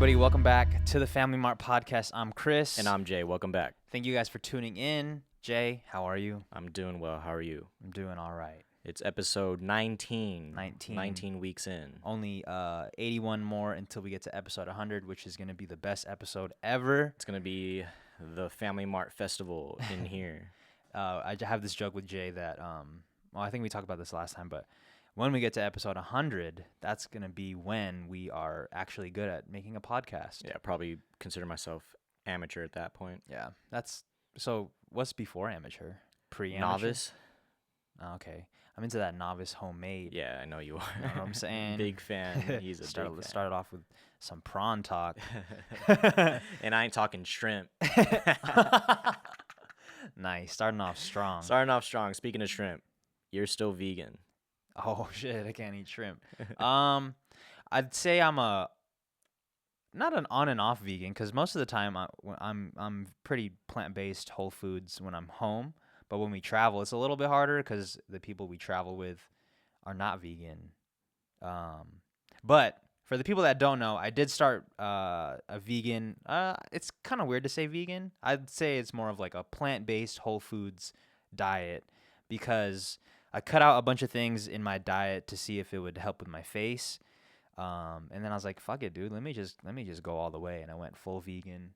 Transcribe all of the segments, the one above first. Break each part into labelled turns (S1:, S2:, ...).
S1: everybody. Welcome back to the Family Mart Podcast. I'm Chris.
S2: And I'm Jay. Welcome back.
S1: Thank you guys for tuning in. Jay, how are you?
S2: I'm doing well. How are you?
S1: I'm doing all right.
S2: It's episode 19.
S1: 19.
S2: 19 weeks in.
S1: Only 81 more until we get to episode 100, which is going to be the best episode ever.
S2: It's going to be the Family Mart Festival in here.
S1: I have this joke with Jay that, I think we talked about this last time, but when we get to episode 100, that's going to be when we are actually good at making a podcast.
S2: Yeah, probably consider myself amateur at that point.
S1: Yeah, so what's before amateur? Pre-amateur?
S2: Novice?
S1: Oh, okay. I'm into that novice homemade.
S2: Yeah, I know you are.
S1: You know what I'm saying?
S2: Big fan. He's a big fan.
S1: Started off with some prawn talk.
S2: And I ain't talking shrimp.
S1: Nice. Starting off strong.
S2: Starting off strong. Speaking of shrimp, you're still vegan.
S1: Oh shit, I can't eat shrimp. I'd say I'm not an on and off vegan because most of the time I'm pretty plant-based, whole foods when I'm home. But when we travel, it's a little bit harder because the people we travel with are not vegan. But for the people that don't know, I did start a vegan. It's kind of weird to say vegan. I'd say it's more of like a plant-based, whole foods diet because I cut out a bunch of things in my diet to see if it would help with my face. And then I was like, fuck it, dude. Let me just go all the way. And I went full vegan.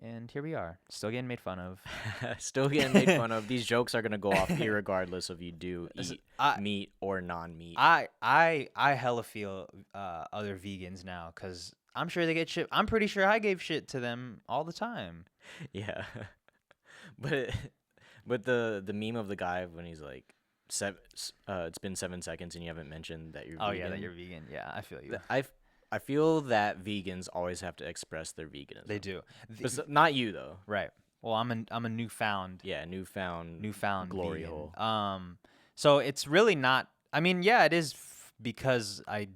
S1: And here we are. Still getting made fun of.
S2: Still getting made fun of. These jokes are going to go off irregardless if you do eat meat or non-meat.
S1: I hella feel other vegans now because I'm sure they get shit. I'm pretty sure I gave shit to them all the time.
S2: Yeah. But the meme of the guy when he's like, it's been 7 seconds and you haven't mentioned that you're vegan.
S1: Oh, yeah, that you're vegan. Yeah, I feel you.
S2: I feel that vegans always have to express their veganism.
S1: They do.
S2: Not you, though.
S1: Right. Well, I'm a newfound.
S2: Yeah, newfound glory
S1: vegan.
S2: hole.
S1: So it's really not. I mean, yeah, it is because I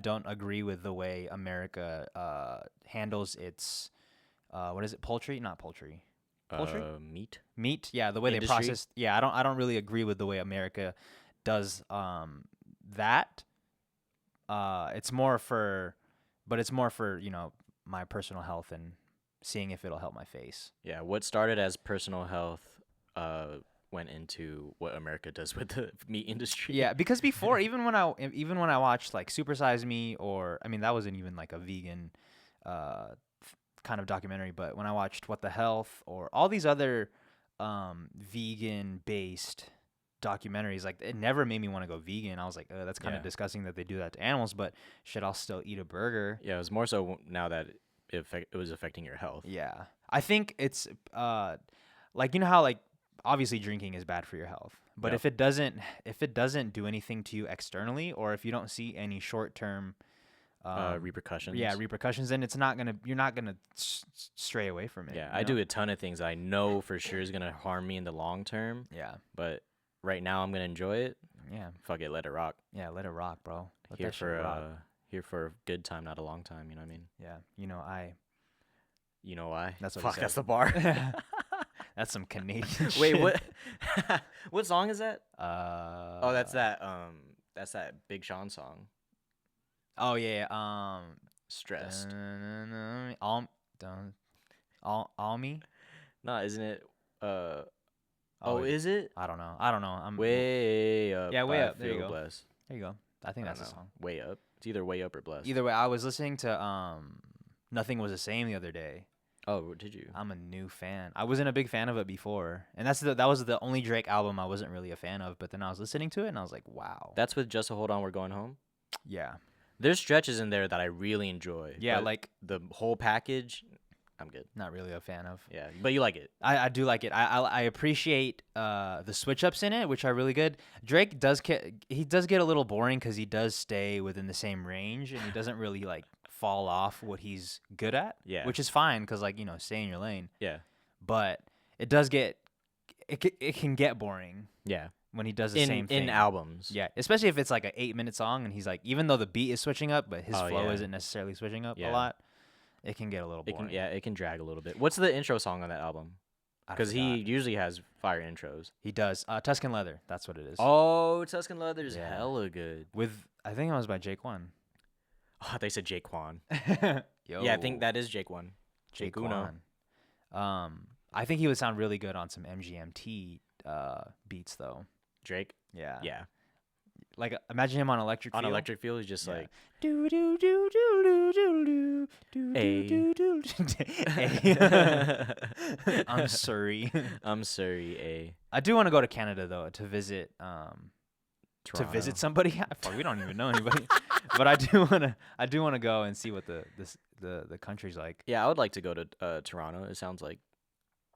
S1: don't agree with the way America handles its what is it? Poultry? Not poultry. Poultry? Meat. Yeah, the way
S2: Industry?
S1: They process. Yeah, I don't really agree with the way America does that. It's more for my personal health and seeing if it'll help my face.
S2: Yeah, what started as personal health went into what America does with the meat industry.
S1: Yeah, because before even when I watched like Super Size Me or I mean that wasn't even like a vegan kind of documentary, but when I watched What the Health or all these other vegan based documentaries, like it never made me want to go vegan. I was like, that's kind of disgusting that they do that to animals, but shit, I'll still eat a burger.
S2: Yeah, it was more so now that it was affecting your health.
S1: Yeah, I think it's like you know how like obviously drinking is bad for your health, but if it doesn't do anything to you externally, or if you don't see any short term
S2: repercussions.
S1: Yeah, repercussions, then you're not gonna stray away from it.
S2: Yeah, I do a ton of things I know for sure is gonna harm me in the long term.
S1: Yeah,
S2: but right now I'm gonna enjoy it.
S1: Yeah,
S2: fuck it, let it rock.
S1: Yeah, let it rock, bro.
S2: Here for a good time, not a long time. You know what I mean?
S1: Yeah, you know why?
S2: That's what. Fuck, that's the bar.
S1: That's some Canadian shit.
S2: Wait, what? What song is that? That's that Big Sean song.
S1: Oh yeah.
S2: Stressed.
S1: All me?
S2: No, isn't it? Is it?
S1: I don't know. I'm
S2: way up.
S1: Yeah, way up. There you go.
S2: Blessed.
S1: There you go. I think that's the song.
S2: Way up. It's either way up or blessed.
S1: Either way, I was listening to Nothing Was the Same the other day.
S2: Oh, did you?
S1: I'm a new fan. I wasn't a big fan of it before, and that was the only Drake album I wasn't really a fan of. But then I was listening to it, and I was like, wow.
S2: That's with Just Hold On, We're Going Home.
S1: Yeah.
S2: There's stretches in there that I really enjoy.
S1: Yeah, like
S2: the whole package. I'm good.
S1: Not really a fan of.
S2: Yeah, but you like it.
S1: I do like it. I appreciate the switch ups in it, which are really good. Drake does get a little boring because he does stay within the same range and he doesn't really like fall off what he's good at.
S2: Yeah,
S1: which is fine because like stay in your lane.
S2: Yeah,
S1: but it does get it can get boring.
S2: Yeah.
S1: When he does the same thing
S2: in albums.
S1: Yeah, especially if it's like an 8-minute song and he's like, even though the beat is switching up, but his flow isn't necessarily switching up a lot, it can get a little boring.
S2: It can drag a little bit. What's the intro song on that album? Because he usually has fire intros.
S1: He does. Tuscan Leather, that's what it is.
S2: Oh, Tuscan Leather is hella good.
S1: I think it was by Jake One.
S2: Oh, they said Jaquan.
S1: Yo,
S2: Yeah, I think that is Jake one. Jake Uno.
S1: I think he would sound really good on some MGMT beats though.
S2: Drake.
S1: Yeah.
S2: Yeah.
S1: Like imagine him on Electric
S2: On
S1: Feel.
S2: Electric Feel, he's just
S1: Yeah.
S2: like,
S1: Do do do do do do do
S2: Ay.
S1: do do do. Ay. I'm sorry.
S2: I'm sorry, A.
S1: I do want to go to Canada though to visit
S2: Toronto.
S1: somebody. Fuck, we don't even know anybody. But I do wanna go and see what the country's like.
S2: Yeah, I would like to go to Toronto. It sounds like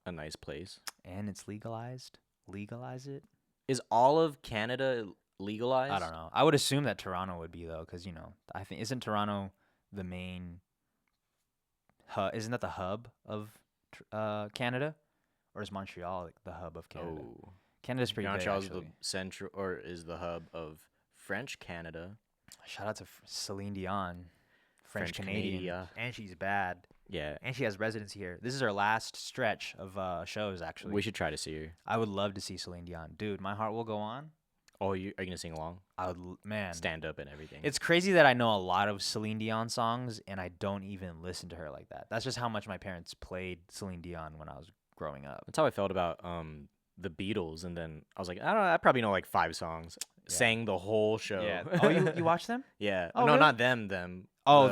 S2: a nice place.
S1: And it's legalized. Legalize it.
S2: Is all of Canada legalized?
S1: I don't know. I would assume that Toronto would be though, because I think isn't Toronto the main hub? Isn't that the hub of Canada, or is Montreal like the hub of Canada?
S2: Oh,
S1: Canada's pretty big.
S2: Montreal's the
S1: Actually.
S2: central, or is the hub of French Canada.
S1: Shout out to Celine Dion, French
S2: French
S1: Canadian,
S2: Canada.
S1: and she's bad,
S2: Yeah,
S1: and she has residency here. This is her last stretch of shows. Actually,
S2: we should try to see her.
S1: I would love to see Celine Dion, dude. My heart will go on.
S2: Oh, are you gonna sing along?
S1: Man.
S2: Stand up and everything.
S1: It's crazy that I know a lot of Celine Dion songs and I don't even listen to her like that. That's just how much my parents played Celine Dion when I was growing up.
S2: That's how I felt about the Beatles, and then I was like, I don't know, I probably know like 5 songs.
S1: Yeah.
S2: Sang the whole show.
S1: Yeah. Oh, you watch them?
S2: Yeah.
S1: Oh,
S2: no,
S1: really?
S2: not them.
S1: Oh,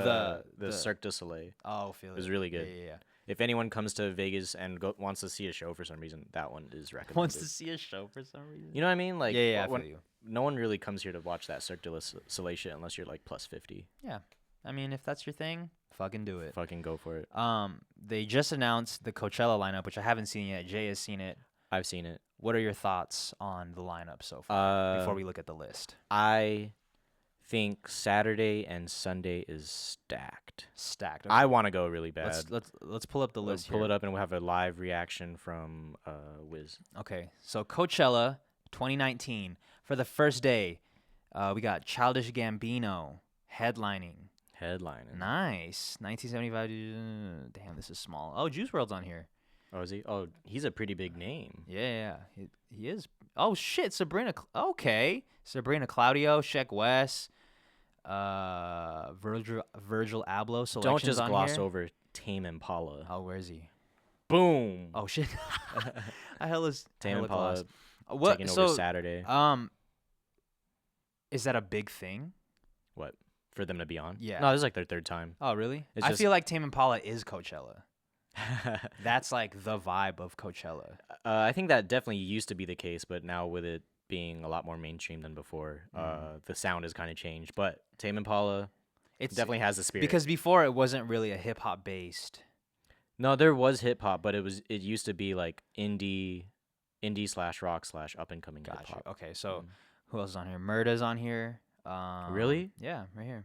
S2: the Cirque du Soleil.
S1: Oh, feel
S2: It was really good.
S1: Yeah.
S2: If anyone comes to Vegas and wants to see a show for some reason, that one is recommended.
S1: Wants to see a show for some reason.
S2: You know what I mean? Like,
S1: Yeah, I
S2: when,
S1: feel you.
S2: no one really comes here to watch that Cirque du Soleil shit unless you're like plus 50.
S1: Yeah. I mean, if that's your thing, fucking do it.
S2: Fucking go for it.
S1: They just announced the Coachella lineup, which I haven't seen yet. Jay has seen it.
S2: I've seen it.
S1: What are your thoughts on the lineup so far before we look at the list?
S2: I think Saturday and Sunday is stacked.
S1: Stacked.
S2: I want to go really bad.
S1: Let's pull up the list
S2: Pull
S1: here.
S2: it up and we'll have a live reaction from Wiz.
S1: Okay, so Coachella 2019 for the first day, we got Childish Gambino headlining.
S2: Headlining.
S1: Nice, 1975. Damn, this is small. Oh, Juice WRLD's on here.
S2: Oh, is he? Oh, he's a pretty big name.
S1: Yeah, he is. Oh shit, Sabrina. Okay, Sabrina Claudio, Sheck West, Virgil Abloh. Selections
S2: Don't just
S1: on
S2: gloss
S1: here.
S2: over Tame Impala.
S1: Oh, where is he?
S2: Boom.
S1: Oh shit. I hella
S2: Tame
S1: glossed.
S2: Impala taking over Saturday.
S1: Is that a big thing?
S2: What? For them to be on?
S1: Yeah.
S2: No, this is like their 3rd time.
S1: Oh really?
S2: It's
S1: I
S2: just-
S1: feel like Tame Impala is Coachella. That's like the vibe of Coachella.
S2: I think that definitely used to be the case, but now with it being a lot more mainstream than before, the sound has kind of changed. But Tame Impala
S1: It's
S2: definitely has the spirit.
S1: because before it wasn't really a hip hop based.
S2: No, there was hip hop, but it used to be like indie / rock / up and coming hip
S1: Gotcha.
S2: hop.
S1: Okay, so who else is on here? Murda's on here.
S2: Really?
S1: Yeah, right here.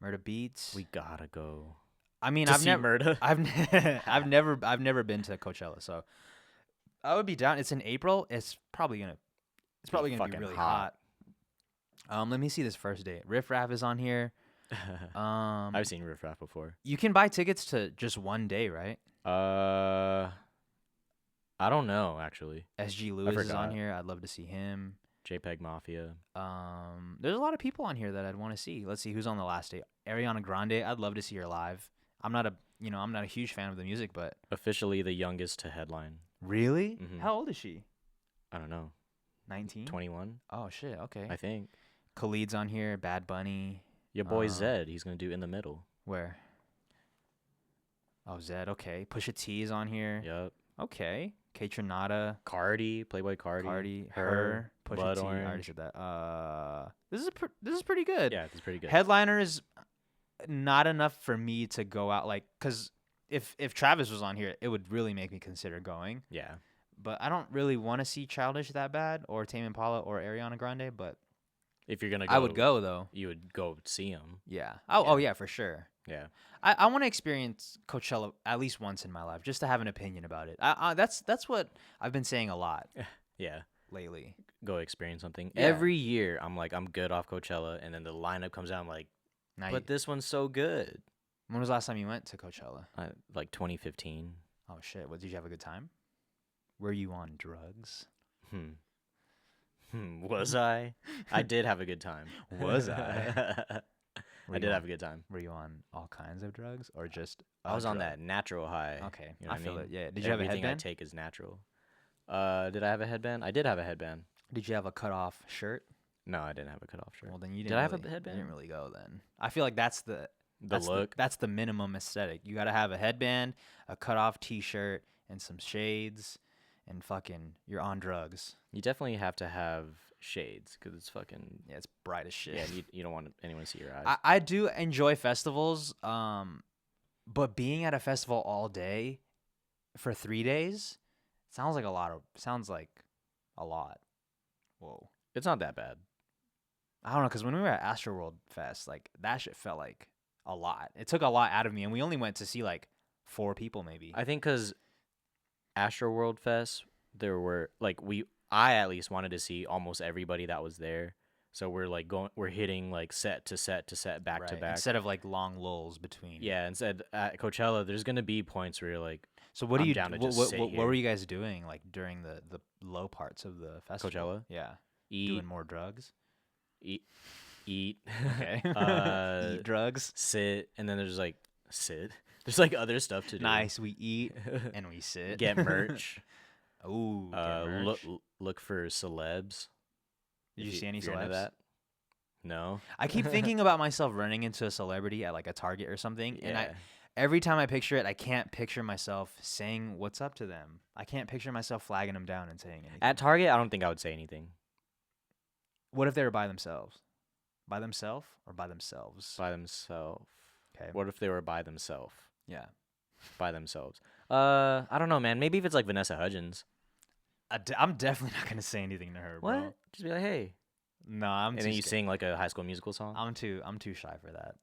S1: Murda Beats.
S2: We gotta go.
S1: I mean,
S2: To
S1: I've
S2: see
S1: never,
S2: Murda.
S1: I've never been to Coachella, so I would be down. It's in April. It's probably gonna be
S2: fucking
S1: really
S2: hot.
S1: hot. Let me see this first date. Riff Raff is on here.
S2: I've seen Riff Raff before.
S1: You can buy tickets to just one day, right?
S2: I don't know actually.
S1: SG Lewis is on
S2: forgot.
S1: here. I'd love to see him.
S2: JPEG Mafia.
S1: There's a lot of people on here that I'd want to see. Let's see who's on the last day. Ariana Grande. I'd love to see her live. I'm not a huge fan of the music, but
S2: Officially the youngest to headline.
S1: really,
S2: Mhm.
S1: how old is she?
S2: I don't know.
S1: 19.
S2: 21,
S1: Oh shit. Okay.
S2: I think.
S1: Khalid's on here. Bad Bunny.
S2: Your boy
S1: Uh,
S2: Zed, he's gonna do In the Middle.
S1: Where? Oh, Zed. Okay. Pusha T is on here.
S2: Yep.
S1: Okay. K Tronada.
S2: Cardi, Playboy Cardi.
S1: Cardi.
S2: Her,
S1: Her. Pusha
S2: Blood
S1: T. I already
S2: Orange.
S1: said that. This is pretty good.
S2: Yeah, that's pretty good.
S1: Headliner is not enough for me to go out, like, because if Travis was on here, it would really make me consider going.
S2: Yeah.
S1: But I don't really want to see Childish that bad, or Tame Impala, or Ariana Grande. But
S2: If you're gonna go,
S1: I would go though.
S2: You would go see him.
S1: Yeah. Oh yeah, for sure.
S2: Yeah.
S1: I want to experience Coachella at least once in my life, just to have an opinion about it. That's what I've been saying a lot
S2: Yeah.
S1: lately.
S2: Go experience something.
S1: Yeah.
S2: Every year, I'm like, I'm good off Coachella, and then the lineup comes out. I'm like,
S1: Now,
S2: but this one's so good.
S1: when was the last time you went to Coachella?
S2: Like 2015.
S1: Oh shit! What, did you have a good time? Were you on drugs?
S2: Was I? I did have a good time.
S1: Was I?
S2: I did have a good time.
S1: Were you on all kinds of drugs or just
S2: I was on
S1: drug?
S2: that natural high.
S1: Okay,
S2: You know
S1: I
S2: what
S1: feel
S2: mean?
S1: it. Yeah. Did you have a
S2: Everything
S1: headband?
S2: I take is natural. Did I have a headband? I did have a headband.
S1: Did you have a cutoff shirt?
S2: No, I didn't have a cutoff shirt.
S1: Well, then you didn't.
S2: Did I have a
S1: really,
S2: headband?
S1: You didn't really go then. I feel like that's the
S2: look.
S1: That's the minimum aesthetic. You gotta have a headband, a cutoff T-shirt, and some shades, and fucking you're on drugs.
S2: You definitely have to have shades because it's fucking.
S1: Yeah, it's bright as shit.
S2: Yeah, you don't want anyone to see your eyes.
S1: I do enjoy festivals, but being at a festival all day for 3 days sounds like a lot. Whoa.
S2: It's not that bad.
S1: I don't know, because when we were at Astroworld Fest, like, that shit felt like a lot. It took a lot out of me, and we only went to see, like, 4 people maybe.
S2: I think because Astroworld Fest, there were, like, I at least wanted to see almost everybody that was there. So we're, like, we're hitting, like, set to set to set, back to back.
S1: Instead of, like, long lulls between.
S2: Yeah, instead, at Coachella, there's going to be points where you're like,
S1: so what do
S2: I'm
S1: you
S2: down to
S1: what,
S2: just
S1: what,
S2: sit
S1: what,
S2: here.
S1: what were you guys doing, like, during the low parts of the festival?
S2: Coachella?
S1: Yeah.
S2: Eat,
S1: Doing more drugs?
S2: eat,
S1: Okay.
S2: uh,
S1: Eat drugs.
S2: sit, and then there's, like, sit. There's, like, other stuff to do.
S1: Nice. We eat and we sit.
S2: Get merch.
S1: Ooh, get merch.
S2: Look for celebs.
S1: Did
S2: If
S1: you see any
S2: if you're into
S1: celebs?
S2: that? No.
S1: I keep thinking about myself running into a celebrity at like a Target or something, and
S2: Yeah.
S1: every time I picture it, I can't picture myself saying what's up to them. I can't picture myself flagging them down and saying anything.
S2: At Target, I don't think I would say anything.
S1: What if they were by themselves? By themselves or by themselves?
S2: By themselves.
S1: Okay.
S2: What if they were by themselves?
S1: Yeah.
S2: By themselves. I don't know, man. Maybe if it's like Vanessa Hudgens.
S1: I'm definitely not gonna say anything to her, bro.
S2: What? Just be like, hey.
S1: No, I'm
S2: And
S1: too
S2: then you
S1: scared.
S2: sing like a High School Musical song.
S1: I'm too shy for that.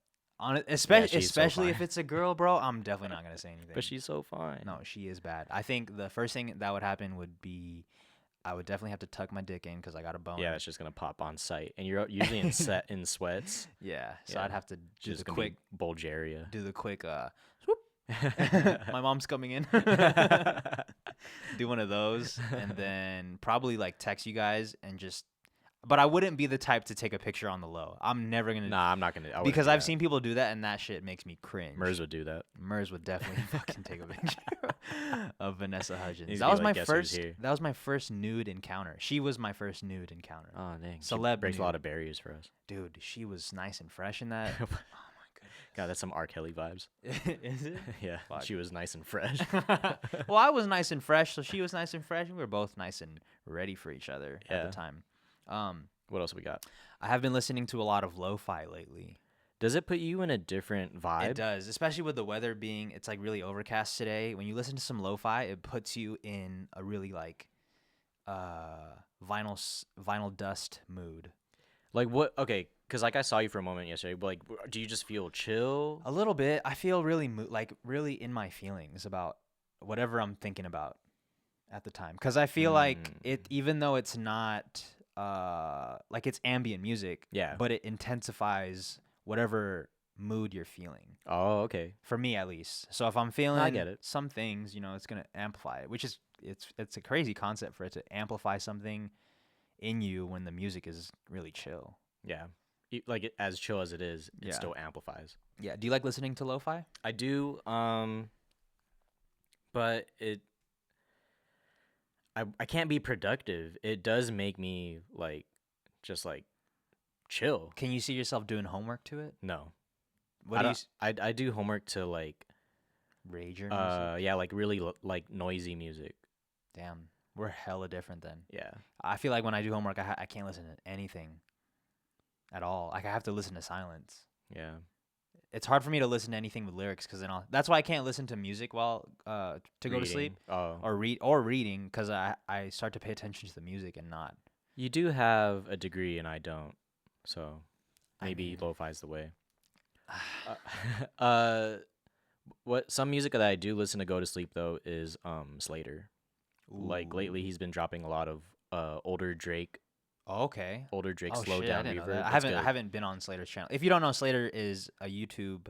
S2: she's so
S1: Especially if
S2: fine.
S1: it's a girl, bro. I'm definitely not gonna say anything.
S2: But she's so fine.
S1: No, she is bad. I think the first thing that would happen would be I would definitely have to tuck my dick in because I got a bone.
S2: Yeah, it's just gonna pop on sight, and you're usually in sweats.
S1: Yeah. So
S2: Yeah.
S1: I'd have to do
S2: Just
S1: the
S2: gonna
S1: quick
S2: be Bulgaria.
S1: swoop. My mom's coming in. Do one of those and then probably like text you guys and just. But I wouldn't be the type to take a picture on the low. I'm never gonna.
S2: Nah, I'm not gonna. I wouldn't
S1: because
S2: do
S1: I've
S2: that.
S1: seen people do that and that shit makes me cringe.
S2: Mers would do that.
S1: Mers would definitely fucking take a picture of Vanessa Hudgens.
S2: He's
S1: That
S2: be
S1: was
S2: like,
S1: my
S2: "Guess who's
S1: first.
S2: here?"
S1: That was my first nude encounter. She was my first nude encounter.
S2: Oh dang. She
S1: Celeb
S2: breaks a lot
S1: nude.
S2: of barriers for us.
S1: Dude, she was nice and fresh in that. Oh my
S2: God, that's some R. Kelly vibes.
S1: goodness. Is it?
S2: Yeah,
S1: Fuck.
S2: she was nice and fresh.
S1: Well, I was nice and fresh, so she was nice and fresh, and we were both nice and ready for each other at
S2: Yeah.
S1: the time.
S2: What else we got?
S1: I have been listening to a lot of lo-fi lately.
S2: Does it put you in a different vibe?
S1: It does, especially with the weather being, it's like really overcast today. When you listen to some lo-fi, it puts you in a really like vinyl dust mood.
S2: Like what? Okay, because like I saw you for a moment yesterday. But like, do you just feel chill?
S1: A little bit. I feel really really in my feelings about whatever I'm thinking about at the time. Because I feel like it, even though it's not like it's ambient music,
S2: Yeah.
S1: but it intensifies whatever mood you're feeling.
S2: Oh, okay.
S1: For me, at least. So if I'm feeling
S2: get it.
S1: some things, it's gonna amplify it, which is it's a crazy concept for it to amplify something in you when the music is really chill.
S2: Yeah. Like as chill as it is, it
S1: Yeah.
S2: still amplifies.
S1: Yeah. Do you like listening to lo-fi?
S2: I do. But I can't be productive. It does make me like just like chill.
S1: Can you see yourself doing homework to it?
S2: No.
S1: What do you
S2: I do homework to like
S1: rage your music?
S2: yeah, like really like noisy music.
S1: Damn, we're hella different then.
S2: Yeah.
S1: I feel like when I do homework, I can't listen to anything at all. Like I have to listen to silence.
S2: Yeah.
S1: It's hard for me to listen to anything with lyrics because that's why I can't listen to music while to go to sleep
S2: Oh.
S1: or reading because I start to pay attention to the music and not.
S2: You do have a degree and I don't. So
S1: I
S2: maybe
S1: mean-
S2: lo-fi's the way. What some music that I do listen to go to sleep though is Slater. Like lately he's been dropping a lot of older Drake
S1: Oh, okay.
S2: slow
S1: shit,
S2: down
S1: I didn't know
S2: reverb.
S1: that. I
S2: It's
S1: haven't been on Slater's channel. If you don't know, Slater is a YouTuber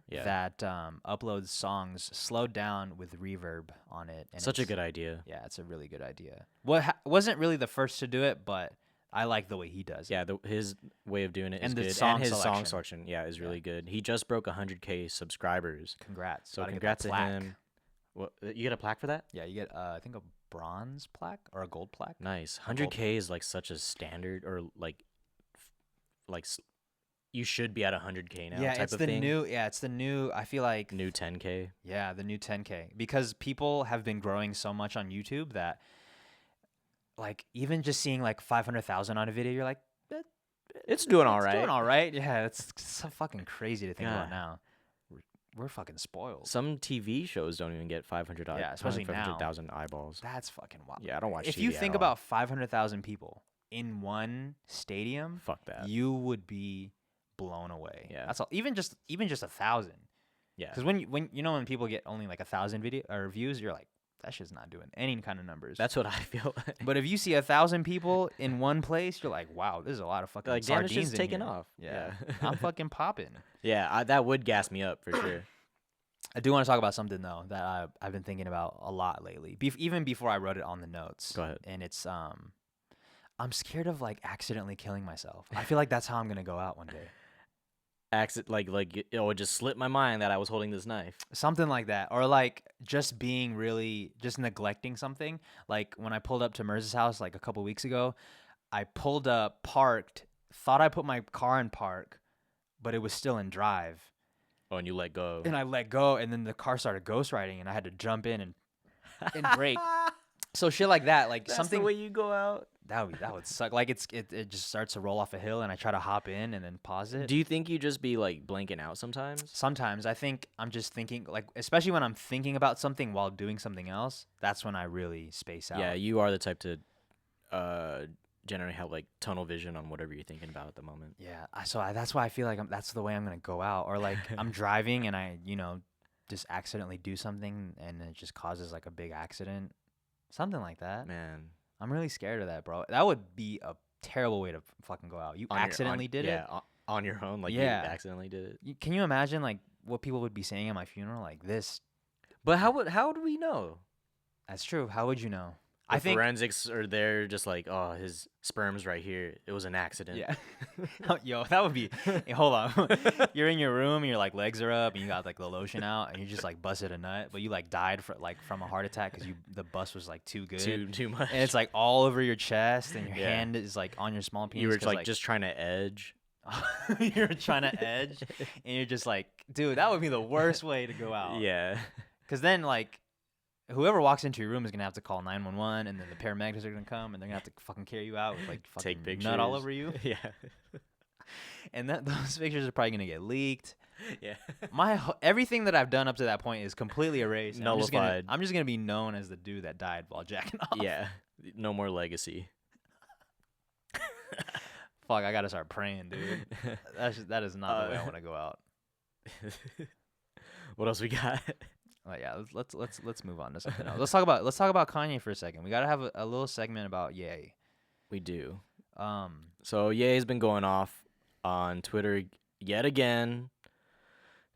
S2: Yeah.
S1: that uploads songs slowed down with reverb on it. And
S2: Such a
S1: it's-
S2: good idea.
S1: Yeah, it's a really good idea. Wasn't really the first to do it, but I like the way he does it.
S2: Yeah, his way of doing it is
S1: And the
S2: good,
S1: song
S2: and his song
S1: selection.
S2: selection, is
S1: Yeah.
S2: really good. He just broke 100K subscribers,
S1: Congrats.
S2: so
S1: Gotta get
S2: congrats
S1: that
S2: to
S1: plaque.
S2: him. Well, you get a plaque for that?
S1: Yeah, you get I think a bronze plaque or a gold plaque.
S2: Nice.
S1: A gold
S2: 100K is like such a standard, or you should be at 100K now.
S1: Yeah,
S2: type
S1: it's
S2: of
S1: the
S2: thing.
S1: new. Yeah, it's the new. I feel like
S2: New 10K.
S1: Yeah, the new 10K, because people have been growing so much on YouTube that, like, even just seeing like 500,000 on a video, you're like,
S2: It's doing all
S1: it's
S2: right.
S1: doing all right. Yeah, it's so fucking crazy to think about
S2: God.
S1: now. We're fucking spoiled.
S2: Some TV shows don't even get 500.
S1: Yeah, especially now.
S2: 500,000 eyeballs.
S1: That's fucking wild.
S2: Yeah, I don't watch.
S1: If
S2: TV
S1: you
S2: at
S1: think
S2: all.
S1: about 500,000 people in one stadium,
S2: fuck that.
S1: you would be blown away.
S2: Yeah.
S1: That's all. Even just 1,000.
S2: Yeah.
S1: Because when people get only like 1,000 video or views, you're like, that shit's not doing any kind of numbers.
S2: That's what I feel.
S1: But if you see 1,000 people in one place, you're like, wow, this is a lot of fucking
S2: Like, damn, it's
S1: sardines
S2: just
S1: in
S2: taking
S1: here.
S2: off.
S1: Yeah,
S2: Yeah.
S1: I'm fucking popping.
S2: Yeah, that would gas me up for sure.
S1: I do want to talk about something though that I've been thinking about a lot lately. Even before I wrote it on the notes.
S2: Go ahead.
S1: And it's I'm scared of like accidentally killing myself. I feel like that's how I'm gonna go out one day.
S2: It would just slip my mind that I was holding this knife.
S1: Something like that, or like just neglecting something. Like when I pulled up to Merz's house like a couple weeks ago, I pulled up, parked, thought I put my car in park, but it was still in drive.
S2: Oh, and you let go.
S1: And I let go, and then the car started ghostwriting, and I had to jump in and brake. So shit like that, like
S2: That's
S1: something
S2: the way you go out.
S1: that would suck. Like it just starts to roll off a hill, and I try to hop in and then pause it.
S2: Do you think you just be like blanking out sometimes?
S1: Sometimes I think I'm just thinking, like, especially when I'm thinking about something while doing something else. That's when I really space out.
S2: Yeah, you are the type to generally have like tunnel vision on whatever you're thinking about at the moment.
S1: Yeah. That's why I feel like that's the way I'm gonna go out. Or like I'm driving and I just accidentally do something and it just causes like a big accident, something like that.
S2: Man,
S1: I'm really scared of that, bro. That would be a terrible way to fucking go out. You accidentally did it.
S2: Yeah, on your own. Like
S1: Yeah.
S2: you accidentally did it.
S1: Can you imagine like what people would be saying at my funeral? Like this.
S2: But how do we know?
S1: That's true. How would you know?
S2: I think forensics are there, just like, oh, his sperm's right here. It was an accident.
S1: Yeah. Yo, that would be. Hey, hold on. You're in your room and your like legs are up and you got like the lotion out and you just like busted a nut, but you like died from a heart attack because the bus was like too good.
S2: Too much.
S1: And it's like all over your chest and your
S2: Yeah.
S1: hand is like on your small penis.
S2: You were
S1: 'cause,
S2: like just trying to edge.
S1: you're trying to edge and you're just like, dude, that would be the worst way to go out.
S2: Yeah.
S1: Because then like whoever walks into your room is gonna have to call 911 and then the paramedics are gonna come and they're gonna have to fucking carry you out with like fucking
S2: Take pictures.
S1: nut all over you.
S2: Yeah.
S1: And those pictures are probably gonna get leaked.
S2: Yeah.
S1: Everything that I've done up to that point is completely erased. and
S2: Nullified.
S1: I'm just gonna be known as the dude that died while jacking off.
S2: Yeah. No more legacy.
S1: Fuck, I gotta start praying, dude. That is not the way I want to go out.
S2: What else we got?
S1: Yeah, let's move on to something else. Let's talk about Kanye for a second. We gotta have a little segment about Ye.
S2: We do.
S1: Um,
S2: So Ye's been going off on Twitter yet again,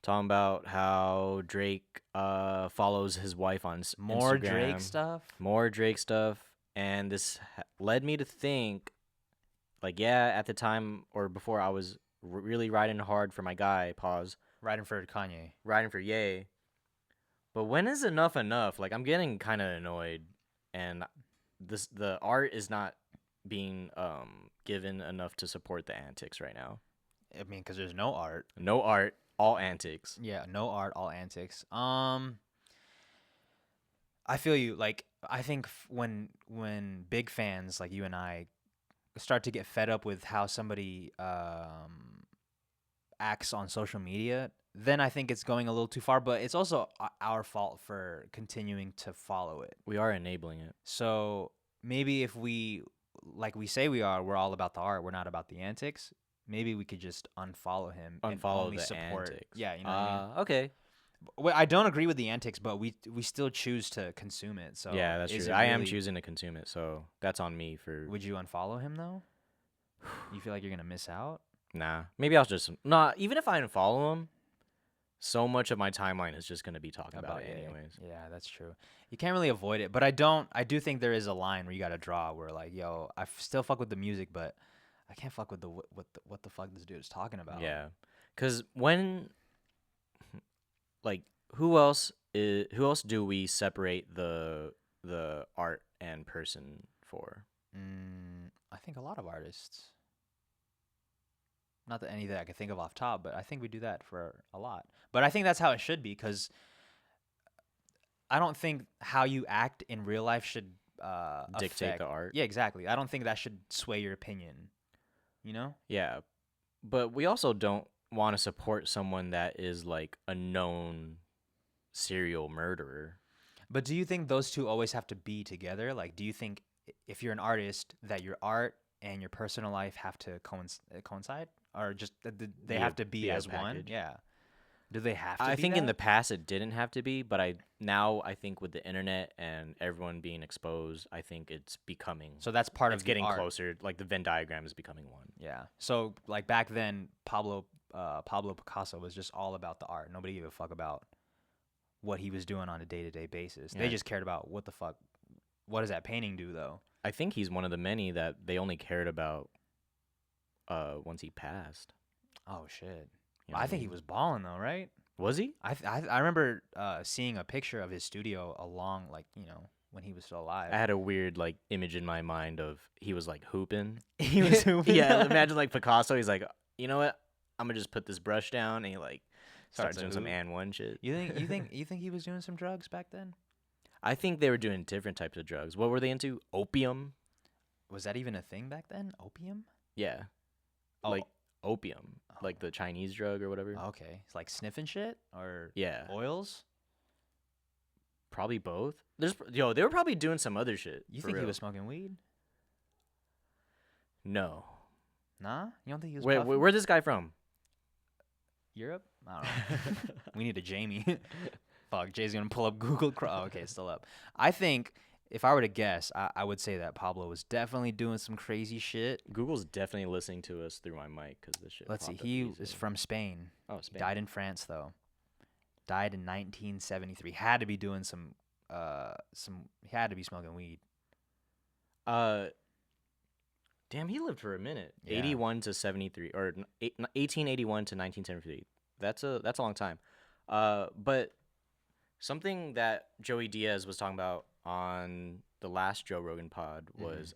S2: talking about how Drake follows his wife on
S1: more
S2: Instagram.
S1: Drake stuff.
S2: More Drake stuff, and this led me to think, like, yeah, at the time or before, I was really riding hard for my guy. Pause.
S1: Riding for Kanye.
S2: Riding for Ye. But when is enough enough? Like, I'm getting kind of annoyed, and the art is not being given enough to support the antics right now.
S1: I mean, because there's no art.
S2: No art, all antics.
S1: Yeah, no art, all antics. I feel you. Like, I think when big fans like you and I start to get fed up with how somebody acts on social media, then I think it's going a little too far. But it's also our fault for continuing to follow it.
S2: We are enabling it.
S1: So maybe if we, like we say we are, we're all about the art, we're not about the antics. Maybe we could just unfollow him and
S2: Unfollow
S1: only
S2: the
S1: support.
S2: antics.
S1: Yeah, you know what I mean?
S2: Okay.
S1: Well, I don't agree with the antics, but we still choose to consume it. So
S2: Yeah, that's
S1: is
S2: true.
S1: it
S2: I am
S1: really-
S2: choosing to consume it, so that's on me for...
S1: Would you unfollow him though? You feel like you're gonna miss out?
S2: Nah. Maybe I'll just... Nah, even if I unfollow him, so much of my timeline is just gonna be talking about it anyways.
S1: Yeah, that's true. You can't really avoid it, but I do think there is a line where you gotta draw where like, yo, still fuck with the music, but I can't fuck with what the fuck this dude is talking about.
S2: Yeah, because when like who else do we separate the art and person for?
S1: I think a lot of artists. Not that any that I can think of off top, but I think we do that for a lot. But I think that's how it should be, because I don't think how you act in real life should
S2: Dictate the art.
S1: Yeah, exactly. I don't think that should sway your opinion. You know?
S2: Yeah, but we also don't want to support someone that is like a known serial murderer.
S1: But do you think those two always have to be together? Like, do you think if you're an artist that your art and your personal life have to coincide, or just they have to be as one?
S2: package.
S1: Yeah. Do they have to?
S2: I
S1: be
S2: think in
S1: that?
S2: the past it didn't have to be, but I think with the internet and everyone being exposed, I think it's becoming.
S1: So that's part
S2: it's
S1: of the
S2: getting
S1: art.
S2: closer. Like the Venn diagram is becoming one.
S1: Yeah. So like back then, Pablo Picasso was just all about the art. Nobody gave a fuck about what he was doing on a day-to-day basis. They
S2: Yeah.
S1: just cared about what the fuck. What does that painting do though?
S2: I think he's one of the many that they only cared about once he passed.
S1: Oh shit.
S2: You know
S1: I
S2: what
S1: think he
S2: mean?
S1: was balling though, right?
S2: Was he?
S1: I remember seeing a picture of his studio along, like, you know, when he was still alive.
S2: I had a weird like image in my mind of he was like hooping.
S1: He was hooping.
S2: Yeah, imagine like Picasso. He's like, you know what? I'm gonna just put this brush down, and he like starts
S1: Starts to
S2: doing some
S1: hoop.
S2: and one shit.
S1: You think he was doing some drugs back then?
S2: I think they were doing different types of drugs. What were they into? Opium.
S1: Was that even a thing back then? Opium?
S2: Yeah,
S1: Oh,
S2: like opium, like the Chinese drug or whatever.
S1: okay. It's like sniffing shit or
S2: Yeah,
S1: oils?
S2: probably both. They were probably doing some other shit.
S1: You
S2: for
S1: think he
S2: real.
S1: was smoking weed?
S2: No.
S1: Nah? You don't think he was
S2: Wait,
S1: puffing?
S2: where's this guy from?
S1: Europe? I don't know. We need a Jamie. Fuck, Jay's gonna pull up Google Chrome. Oh, okay, it's still up. I think if I were to guess, I would say that Pablo was definitely doing some crazy shit.
S2: Google's definitely listening to us through my mic because this shit.
S1: Let's see.
S2: popped up
S1: He
S2: easily.
S1: is from Spain.
S2: Oh, Spain.
S1: Died in France though. Died in 1973. Had to be doing some. He had to be smoking weed.
S2: Damn, he lived for a minute.
S1: Yeah.
S2: 81 to 73, or 1881 to 1973. That's a long time. But something that Joey Diaz was talking about on the last Joe Rogan pod was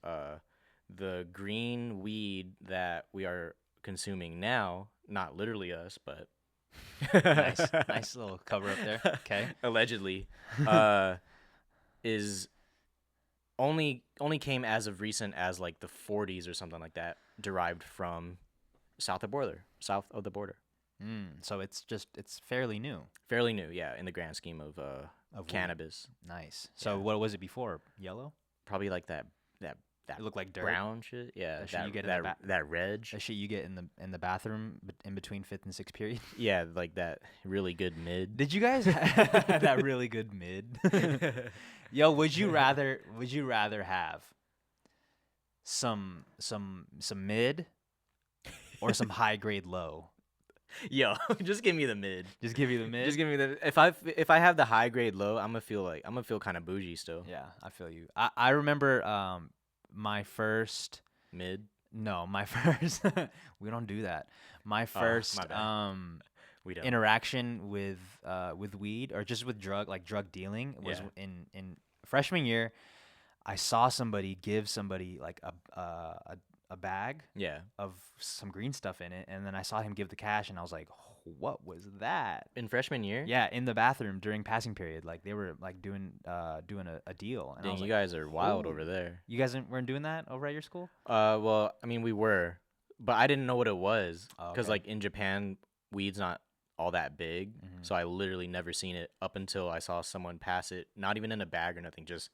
S2: the green weed that we are consuming now. Not literally us, but
S1: Nice little cover up there. Okay.
S2: Allegedly, is only came as of recent as like the 40s or something like that, derived from south of the border.
S1: So it's fairly new.
S2: Fairly new, yeah, in the grand scheme of
S1: Of
S2: cannabis.
S1: Weed. Nice. So
S2: Yeah.
S1: what was it before? Yellow?
S2: Probably like that
S1: It looked like dirt.
S2: brown shit. Yeah,
S1: That shit you get in the
S2: that reg.
S1: That shit you get in the bathroom in between fifth and sixth period.
S2: Yeah, like that really good mid.
S1: Did you guys that really good mid? Yo, would you rather have some mid or some high grade low?
S2: Yo, just give me the mid.
S1: Just give you the mid.
S2: Just give me the if I have the high grade low, I'm gonna feel kind of bougie still.
S1: Yeah, I feel you. I remember my first
S2: Mid.
S1: no, my first we don't do that. My first
S2: my bad. We don't.
S1: interaction with weed or just with drug dealing was
S2: Yeah.
S1: in freshman year. I saw somebody give somebody like a bag
S2: Yeah.
S1: of some green stuff in it, and then I saw him give the cash, and I was like, "What was that?"
S2: In freshman year.
S1: Yeah, in the bathroom during passing period, like they were like doing a deal. And I
S2: Dang,
S1: was
S2: you
S1: like,
S2: guys are wild
S1: "Holy-"
S2: over there.
S1: You guys weren't doing that over at your school?
S2: Well, I mean, we were, but I didn't know what it was
S1: Oh,
S2: because,
S1: okay.
S2: like, in Japan, weed's not all that big.
S1: Mhm.
S2: So I literally never seen it up until I saw someone pass it, not even in a bag or nothing, just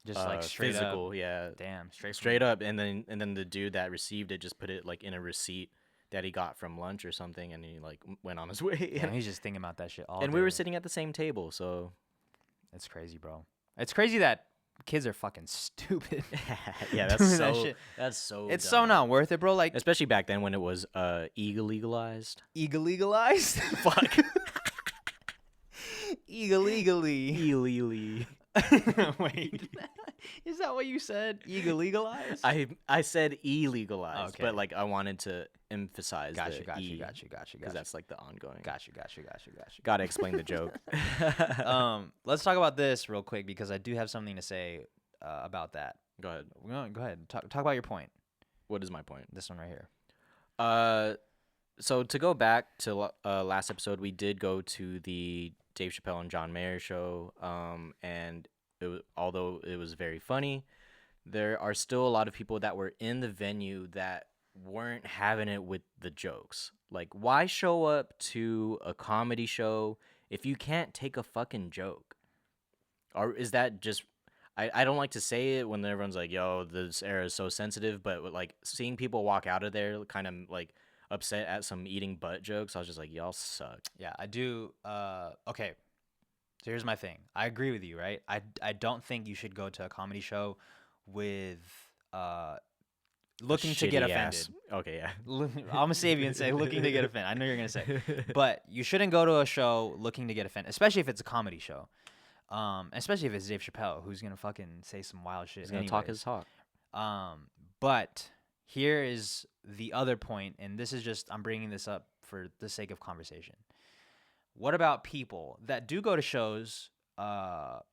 S1: Just like straight
S2: physical,
S1: up.
S2: yeah,
S1: Damn,
S2: straight up. And then the dude that received it just put it like in a receipt that he got from lunch or something, and he like went on his way.
S1: Damn, he's just thinking about that shit all
S2: And
S1: day.
S2: we were sitting at the same table, so
S1: It's crazy, bro. It's crazy that kids are fucking stupid.
S2: yeah,
S1: Doing that shit.
S2: that's so
S1: It's so
S2: dumb.
S1: not worth it, bro. Like
S2: Especially back then when it was legalized.
S1: E-Legalize.
S2: Fuck.
S1: Illegally.
S2: Illegally.
S1: Wait, is that what you said? Legalize?
S2: I said E-Legalize,
S1: Okay.
S2: but like I wanted to emphasize
S1: Got you.
S2: because that's like the ongoing.
S1: Got you.
S2: Gotta explain the joke.
S1: Let's talk about this real quick because I do have something to say about that.
S2: Go ahead.
S1: Go ahead. Talk about your point.
S2: What is my point?
S1: This one right here.
S2: So to go back to last episode, we did go to the Dave Chappelle and John Mayer show. And although it was very funny, there are still a lot of people that were in the venue that weren't having it with the jokes. Like, why show up to a comedy show if you can't take a fucking joke? Or is that just... I don't like to say it when everyone's like, yo, this era is so sensitive, but like seeing people walk out of there kind of like upset at some eating butt jokes, I was just like, y'all suck.
S1: Yeah, I do. Okay, so here's my thing. I agree with you, right? I don't think you should go to a comedy show with looking to get offended.
S2: Okay, yeah.
S1: I'm gonna save you and say looking to get offended. I know you're gonna say, but you shouldn't go to a show looking to get offended, especially if it's a comedy show. Especially if it's Dave Chappelle, who's gonna fucking say some wild shit.
S2: He's gonna talk his talk.
S1: But here is the other point, and this is just, I'm bringing this up for the sake of conversation. What about people that do go to shows, not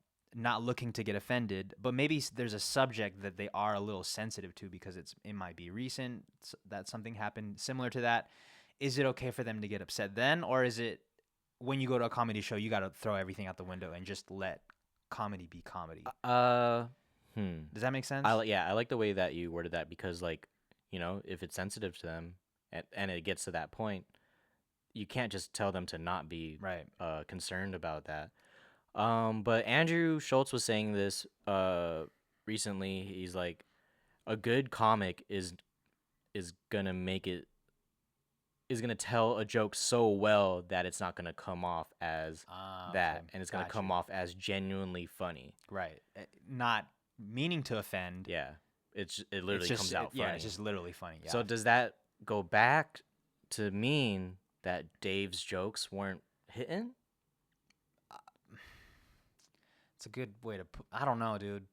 S1: looking to get offended, but maybe there's a subject that they are a little sensitive to because it might be recent that something happened similar to that. Is it okay for them to get upset then, or is it, when you go to a comedy show, you got to throw everything out the window and just let comedy be comedy? Does that make sense?
S2: I like the way that you worded that because, like, you know, if it's sensitive to them and it gets to that point, you can't just tell them to not be concerned about that. But Andrew Schultz was saying this recently. He's like, a good comic is gonna make it, is going to tell a joke so well that it's not going to come off as that,
S1: okay.
S2: and it's going to come off as genuinely funny.
S1: Right. Not meaning to offend.
S2: Yeah. It literally comes out funny.
S1: Yeah, it's just literally funny. Yeah.
S2: So does that go back to mean that Dave's jokes weren't hitting?
S1: It's a good way to put. I don't know, dude.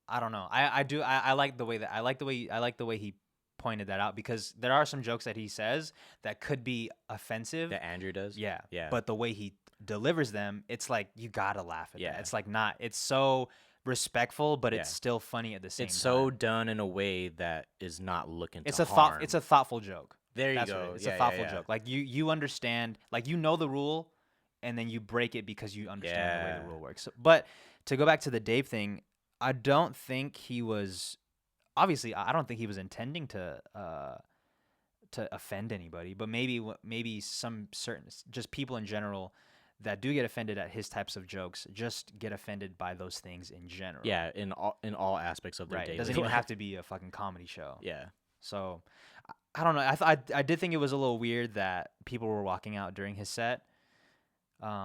S1: I don't know. I like the way he pointed that out, because there are some jokes that he says that could be offensive.
S2: That Andrew does?
S1: Yeah.
S2: Yeah.
S1: But the way he delivers them, it's like you gotta laugh at
S2: Yeah.
S1: that. It's like not. It's so respectful, but it's still funny at the same time.
S2: It's so done in a way that is not looking
S1: it's
S2: to
S1: a
S2: harm.
S1: It's a thoughtful joke.
S2: There
S1: That's
S2: you
S1: what
S2: go.
S1: it is. It's
S2: Yeah,
S1: a thoughtful
S2: yeah.
S1: joke. Like you understand, like you know the rule, and then you break it because you understand the way the rule works. So, but to go back to the Dave thing, I don't think he was. Obviously, I don't think he was intending to offend anybody, but maybe some certain, just people in general that do get offended at his types of jokes just get offended by those things in general.
S2: Yeah, in all aspects of their
S1: Right.
S2: daily
S1: It doesn't
S2: life.
S1: even have to be a fucking comedy show.
S2: Yeah.
S1: So I don't know. I did think it was a little weird that people were walking out during his set.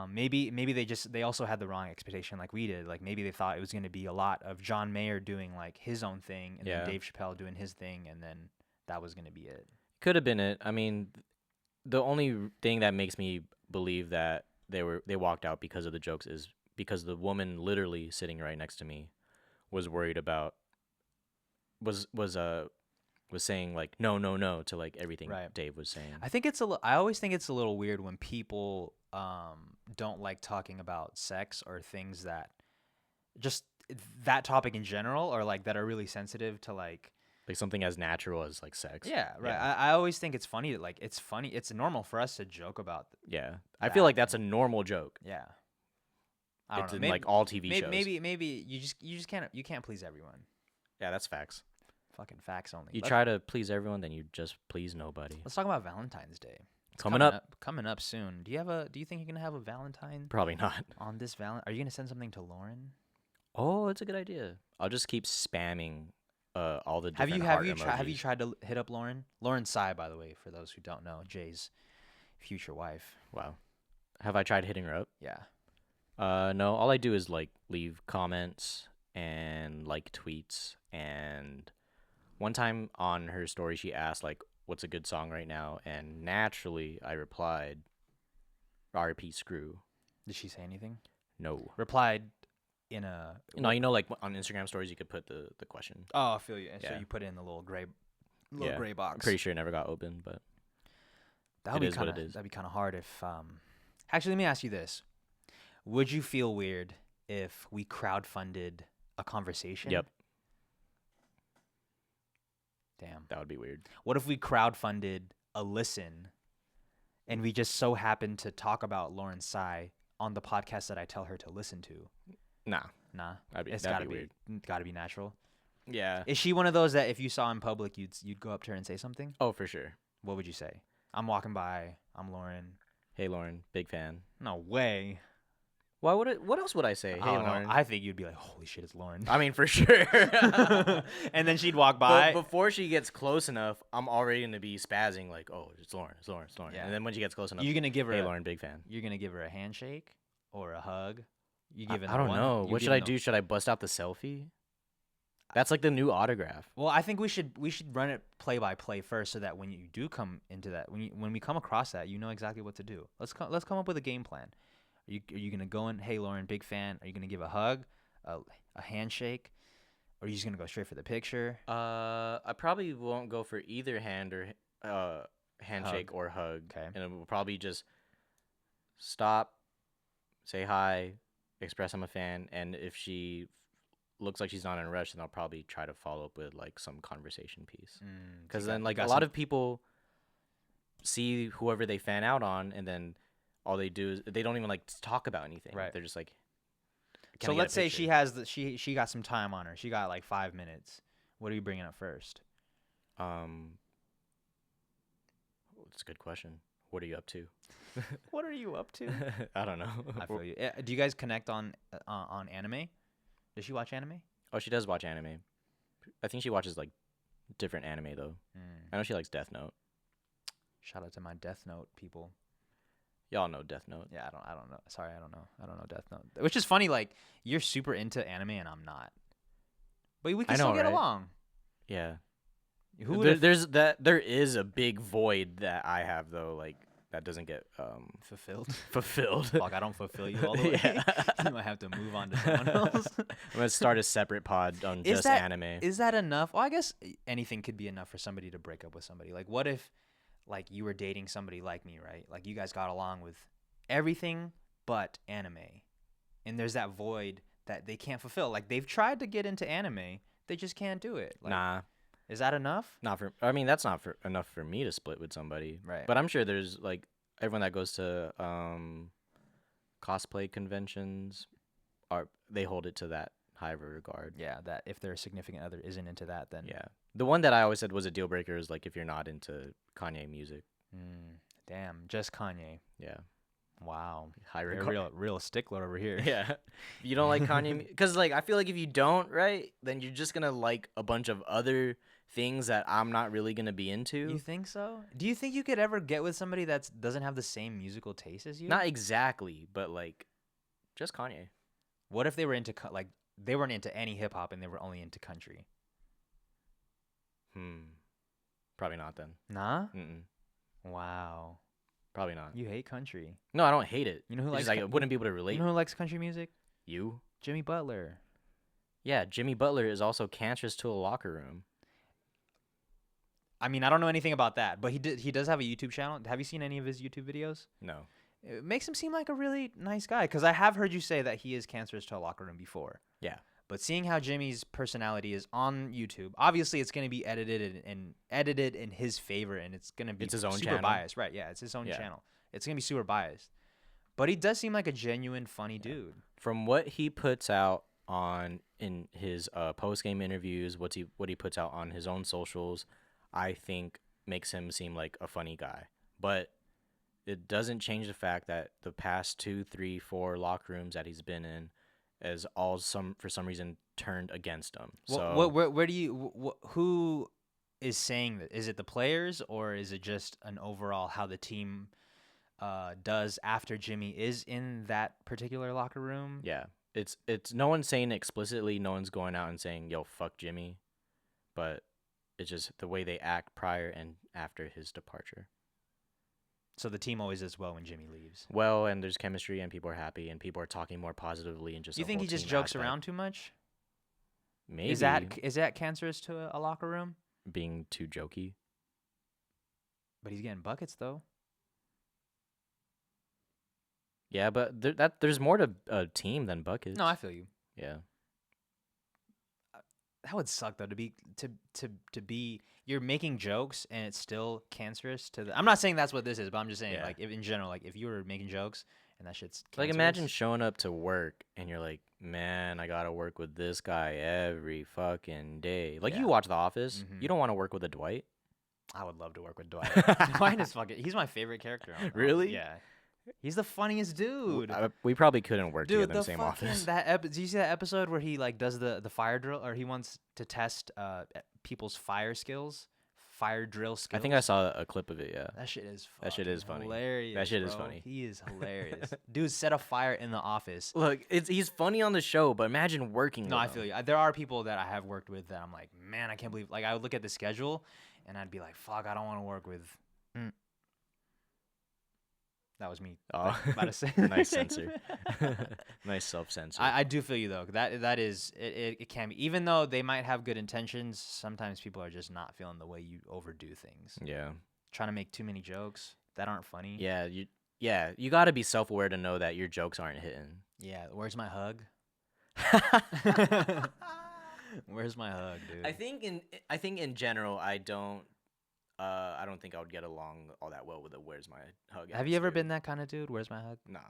S1: Maybe they also had the wrong expectation like we did. Like maybe they thought it was going to be a lot of John Mayer doing like his own thing and then Dave Chappelle doing his thing, and then that was going to be it.
S2: Could have been it. I mean, the only thing that makes me believe that they walked out because of the jokes is because the woman literally sitting right next to me was worried about was saying like no to like everything Dave was saying.
S1: I always think it's a little weird when people don't like talking about sex or things that just that topic in general, or like that are really sensitive to like
S2: something as natural as like sex.
S1: Yeah, right.
S2: Yeah.
S1: I always think it's funny that like it's funny. It's normal for us to joke about.
S2: I feel like that's a normal joke.
S1: Yeah.
S2: It's in like all TV shows.
S1: Maybe you just can't please everyone.
S2: Yeah, that's facts.
S1: Fucking facts only.
S2: You try to please everyone, then you just please nobody.
S1: Let's talk about Valentine's Day. It's
S2: coming up
S1: soon. Do you think you're gonna have a Valentine?
S2: Probably not.
S1: On this Are you gonna send something to Lauren?
S2: Oh, that's a good idea. I'll just keep spamming all the different heart emojis.
S1: Have you tried to hit up Lauren? Lauren Tsai, by the way, for those who don't know, Jay's future wife.
S2: Wow. Have I tried hitting her up?
S1: Yeah.
S2: No. All I do is like leave comments and like tweets. And one time on her story, she asked like, "What's a good song right now?" And naturally, I replied, "R.I.P. Screw."
S1: Did she say anything?
S2: No.
S1: Replied in a.
S2: No, you know, like on Instagram stories, you could put the question.
S1: Oh, I feel you. And so
S2: Yeah.
S1: you put it in the little gray
S2: I'm
S1: box.
S2: pretty sure it never got opened, but
S1: That
S2: it
S1: would
S2: is
S1: be
S2: what
S1: kind
S2: it
S1: of
S2: is.
S1: that'd be kind of hard if. Actually, let me ask you this: would you feel weird if we crowdfunded a conversation?
S2: Yep.
S1: Damn.
S2: That would be weird.
S1: What if we crowdfunded a listen, and we just so happened to talk about Lauren Tsai on the podcast that I tell her to listen to?
S2: Nah.
S1: Nah, it's
S2: that'd
S1: gotta
S2: be weird.
S1: gotta be natural.
S2: Yeah.
S1: Is she one of those that if you saw in public, you'd go up to her and say something?
S2: Oh, for sure.
S1: What would you say? I'm walking by. I'm Lauren.
S2: Hey, Lauren, big fan.
S1: No way.
S2: Why would it? What else would I say? Hey,
S1: I don't know.
S2: Lauren.
S1: I think you'd be like, holy shit, it's Lauren.
S2: I mean, for sure.
S1: And then she'd walk by.
S2: But before she gets close enough, I'm already gonna be spazzing like, "Oh, it's Lauren, it's Lauren, it's Lauren."
S1: Yeah.
S2: And then when she gets close enough,
S1: You're gonna give her.
S2: hey, Lauren, big fan.
S1: You're gonna give her a handshake or a hug. You
S2: I
S1: giving?
S2: don't know. What should I do? Should I bust out the selfie? That's like the new autograph.
S1: Well, I think we should run it play by play first, so that when you do come into that, when we come across that, you know exactly what to do. Let's come up with a game plan. Are you gonna go in? Hey, Lauren, big fan. Are you gonna give a hug, a handshake, or are you just gonna go straight for the picture?
S2: I probably won't go for either handshake or hug.
S1: Okay.
S2: And it will probably just stop, say hi, express I'm a fan, and if she looks like she's not in a rush, then I'll probably try to follow up with like some conversation piece. Because then like a lot of people see whoever they fan out on, and then all they do is they don't even like talk about anything.
S1: Right.
S2: They're just like.
S1: So let's say she has she got some time on her. She got like 5 minutes. What are you bringing up first?
S2: It's a good question. What are you up to?
S1: What are you up to?
S2: I don't know.
S1: I feel you. Do you guys connect on anime? Does she watch anime?
S2: Oh, she does watch anime. I think she watches like different anime though. I know she likes Death Note.
S1: Shout out to my Death Note people.
S2: Y'all know Death Note.
S1: Yeah, I don't know. Sorry, I don't know Death Note. Which is funny, like you're super into anime and I'm not. But we can still get along.
S2: Yeah.
S1: There
S2: is a big void that I have though, like that doesn't get
S1: fulfilled. Fuck, I don't fulfill you all the way.
S2: Yeah.
S1: You might have to move on to someone else.
S2: I'm gonna start a separate pod on just anime.
S1: Is that enough? Well, I guess anything could be enough for somebody to break up with somebody. Like, what if, like, you were dating somebody like me, right? Like, you guys got along with everything but anime, and there's that void that they can't fulfill. Like, they've tried to get into anime, they just can't do it. Like,
S2: nah.
S1: Is that enough?
S2: That's not enough for me to split with somebody.
S1: Right.
S2: But I'm sure there's like everyone that goes to cosplay conventions they hold it to that high of a regard.
S1: Yeah, that if their significant other isn't into that, then
S2: yeah. The one that I always said was a deal breaker is like if you're not into Kanye music.
S1: Damn, just Kanye.
S2: Yeah.
S1: Wow.
S2: High
S1: You're
S2: regard.
S1: a real stickler over here.
S2: Yeah. You don't like Kanye because like I feel like if you don't, right, then you're just gonna like a bunch of other things that I'm not really gonna be into.
S1: You think so? Do you think you could ever get with somebody that doesn't have the same musical taste as you?
S2: Not exactly, but like just Kanye.
S1: What if they were into like they weren't into any hip hop and they were only into country?
S2: Probably not then.
S1: Nah.
S2: Wow. Probably not.
S1: You hate country.
S2: No, I don't hate it.
S1: You know who likes?
S2: I wouldn't be able to relate.
S1: You know who likes country music?
S2: You?
S1: Jimmy Butler.
S2: Yeah, Jimmy Butler is also cancerous to a locker room.
S1: I mean, I don't know anything about that, but he does have a YouTube channel. Have you seen any of his YouTube videos?
S2: No.
S1: It makes him seem like a really nice guy because I have heard you say that he is cancerous to a locker room before.
S2: Yeah.
S1: But seeing how Jimmy's personality is on YouTube, obviously it's going to be edited in his favor, and it's going to be
S2: his own
S1: super
S2: channel.
S1: Biased, right? Yeah, it's his own channel. It's going to be super biased. But he does seem like a genuine, funny dude.
S2: From what he puts out in his post game interviews, what he puts out on his own socials, I think makes him seem like a funny guy. But it doesn't change the fact that the past 2, 3, 4 locker rooms that he's been in is all for some reason turned against him. So
S1: where do you who is saying that? Is it the players or is it just an overall how the team does after Jimmy is in that particular locker room?
S2: Yeah, it's no one's saying it explicitly. No one's going out and saying "Yo, fuck Jimmy," but it's just the way they act prior and after his departure.
S1: So the team always does well when Jimmy leaves.
S2: Well, and there's chemistry, and people are happy, and people are talking more positively, and just
S1: You
S2: a
S1: think
S2: whole
S1: he just
S2: team
S1: jokes
S2: aspect.
S1: around too much?
S2: Maybe
S1: Is that cancerous to a locker room?
S2: being too jokey.
S1: But he's getting buckets though.
S2: Yeah, but there's more to a team than buckets.
S1: No, I feel you.
S2: Yeah.
S1: That would suck though to be you're making jokes and it's still cancerous to the. I'm not saying that's what this is, but I'm just saying
S2: Yeah.
S1: like if, in general, like if you were making jokes and that shit's
S2: Like
S1: cancerous,
S2: imagine showing up to work and you're like, man, I gotta work with this guy every fucking day. Like
S1: Yeah.
S2: you watch The Office,
S1: Mhm.
S2: you don't want to work with a Dwight.
S1: I would love to work with Dwight. Dwight is fucking. He's my favorite character.
S2: Really?
S1: Yeah. He's the funniest dude.
S2: We probably couldn't work
S1: Dude,
S2: together in the same
S1: fucking
S2: office.
S1: do you see that episode where he like does the fire drill, or he wants to test people's fire drill skills?
S2: I think I saw a clip of it. Yeah.
S1: That shit is
S2: That shit is
S1: fucking
S2: funny.
S1: hilarious.
S2: That shit is
S1: bro.
S2: funny.
S1: He is hilarious. Dude set a fire in the office.
S2: Look, he's funny on the show, but imagine working.
S1: No,
S2: with
S1: I
S2: him.
S1: feel you. There are people that I have worked with that I'm like, man, I can't believe. Like I would look at the schedule, and I'd be like, fuck, I don't want to work with. That was me.
S2: Oh,
S1: About to say.
S2: nice censor. Nice self-censor.
S1: I do feel you though. That is it can be, even though they might have good intentions, sometimes people are just not feeling the way you overdo things.
S2: Yeah.
S1: Trying to make too many jokes that aren't funny.
S2: Yeah, you got to be self-aware to know that your jokes aren't hitting.
S1: Yeah, where's my hug? Where's my hug, dude?
S2: I think in general I don't think I would get along all that well with a where's my hug.
S1: Have you ever
S2: atmosphere.
S1: been that kind of dude? Where's my hug?
S2: Nah.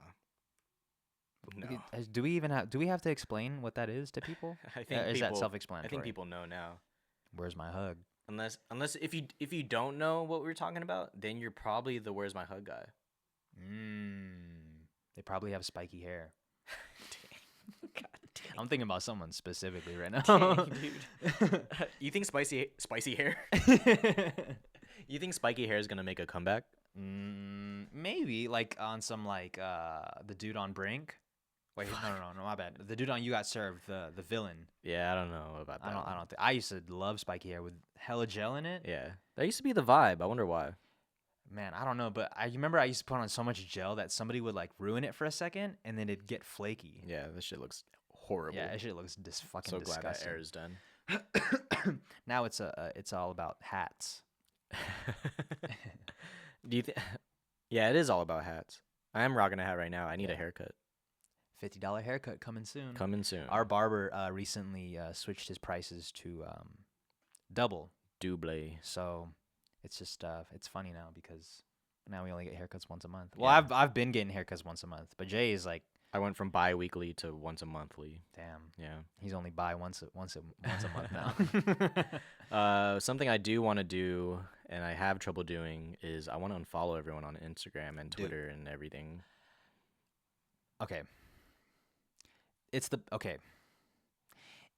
S2: No.
S1: Do we have to explain what that is to people?
S2: I think
S1: Is
S2: people,
S1: that self-explanatory?
S2: I think people know now.
S1: Where's my hug?
S2: Unless if you don't know what we're talking about, then you're probably the where's my hug guy.
S1: They probably have spiky hair.
S2: God dang.
S1: I'm thinking about someone specifically right now.
S2: Dang, dude. You think spicy hair? You think spiky hair is gonna make a comeback?
S1: Maybe like on some like the dude on Brink. Wait, no, my bad. The dude on You Got Served, the villain.
S2: Yeah, I don't know about that.
S1: I don't think I used to love spiky hair with hella gel in it.
S2: Yeah, that used to be the vibe. I wonder why.
S1: Man, I don't know, but I remember I used to put on so much gel that somebody would like ruin it for a second and then it'd get flaky.
S2: Yeah, this shit looks horrible.
S1: Yeah, that shit looks fucking
S2: so
S1: disgusting.
S2: glad that air is done.
S1: Now it's all about hats.
S2: Do you think? Yeah, it is all about hats. I am rocking a hat right now. I need a
S1: Yeah.
S2: haircut.
S1: $50 haircut coming soon.
S2: Coming soon.
S1: Our barber recently switched his prices to double.
S2: Double.
S1: So it's just it's funny now because now we only get haircuts once a month. Well,
S2: Yeah.
S1: I've been getting haircuts once a month, but Jay is like,
S2: I went from bi-weekly to once a monthly.
S1: damn,
S2: Yeah.
S1: he's only by once a month now.
S2: Something I do want to do, and I have trouble doing, is I want to unfollow everyone on Instagram and
S1: Dude.
S2: Twitter and everything.
S1: Okay.